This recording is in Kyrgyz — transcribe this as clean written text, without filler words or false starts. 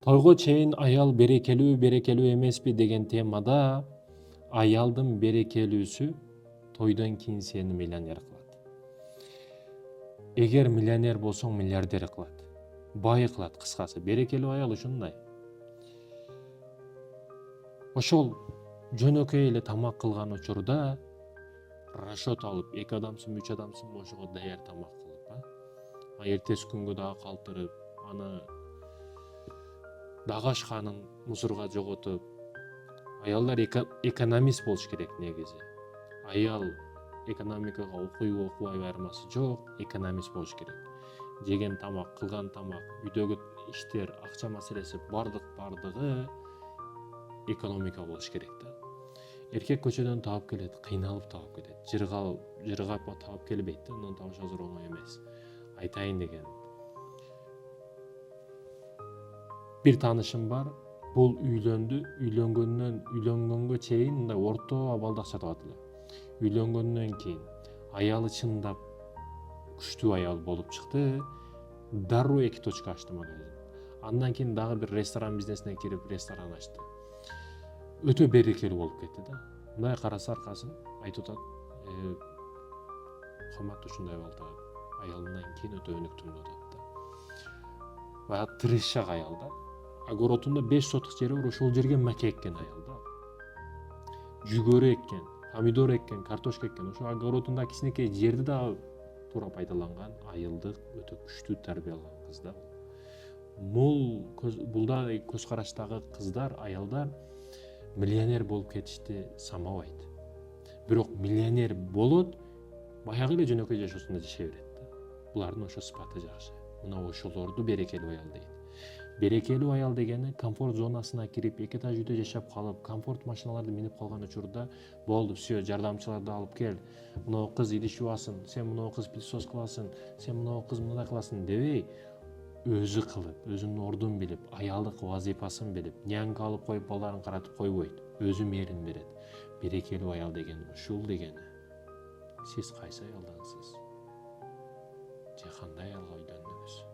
Тойго чейин аял берекелүү эмеспи деген темада аялдын берекелүүсү тойдон кийин сени миллионер кылат. Эгер миллионер болсоң миллиардер кылат. Бай кылат, кыскасы. Берекелүү аял ушундай. Ошол жөнөкөй эле тамак кылган учурда расчет алып, 2 адамсың, 3 адамсың, ошого даяр тамак кылып, эртеси күнгө дагы калтырып, аны дагы ашканын мусорго жоготуп. Аялдар экономист болуш керек негизи. Аял экономикага окуйбу, окубайбы айырмасы жок, экономист болуш керек. Жеген тамак, кылган тамак, үйдөгү иштер, акча маселеси бардыгы экономика болуш керек да. Эркек көчөдөн таап келет, кыйналып таап келет. Жыргап таап келбейт да, анан табыш азыр оңой эмес. Айтайын деген. Бир таанышым бар, бул үйлөнгөнгө чейин мындай орто абалда акча табат эле. Үйлөнгөндөн кийин аялы чындап күчтүү аял болуп чыкты, дароо 2 точка ачты магазин. Андан кийин дагы бир ресторан бизнесине кирип, ресторан ачты. Өтө берекелүү болуп кетти да. Мындай караса аркасын айтып атат, камат ушундай балда аялынан кийин өтө өнүктүм деп атат да. Баягы тырышчак аял да. Огородунда 5 соток жери бар, ошол жерге маке эккен аял да. Жүгөрү эккен, помидор эккен, картошка эккен. Ошо огородунда кичинекей жерди дагы туура пайдаланган, айылдык, өтө күчтүү тарбия алган кыз да. Булдай көз караштагы кыздар, аялдар миллионер болуп кетишти самабайт. Бирок миллионер болот, баягы эле жөнөкөй жашоосунда жашай берет да. Булардын ошо сыпаты жакшы. Мына ошолорду берекелүү аял дейт. Берекелүү аял дегени комфорт зонасына кирип, 2 этаж үйдө жашап калып, комфорт машиналарды минип калган учурда болду, все, жардамчыларды алып кел. Мына кыз идиш жуасың, сен мына кыз пилсос кыласың, сен мына кыз мындай кыласың дебей, өзү кылып, өзүнүн ордун билип, аялдык вазифасын билип, нянька алып коюп балдарын каратып койбойт, өзү мээрин берет. Берекелүү аял деген ушул дегени. Сиз кайсы аялдансыз? Же кандай аялга үйлөндүңүз?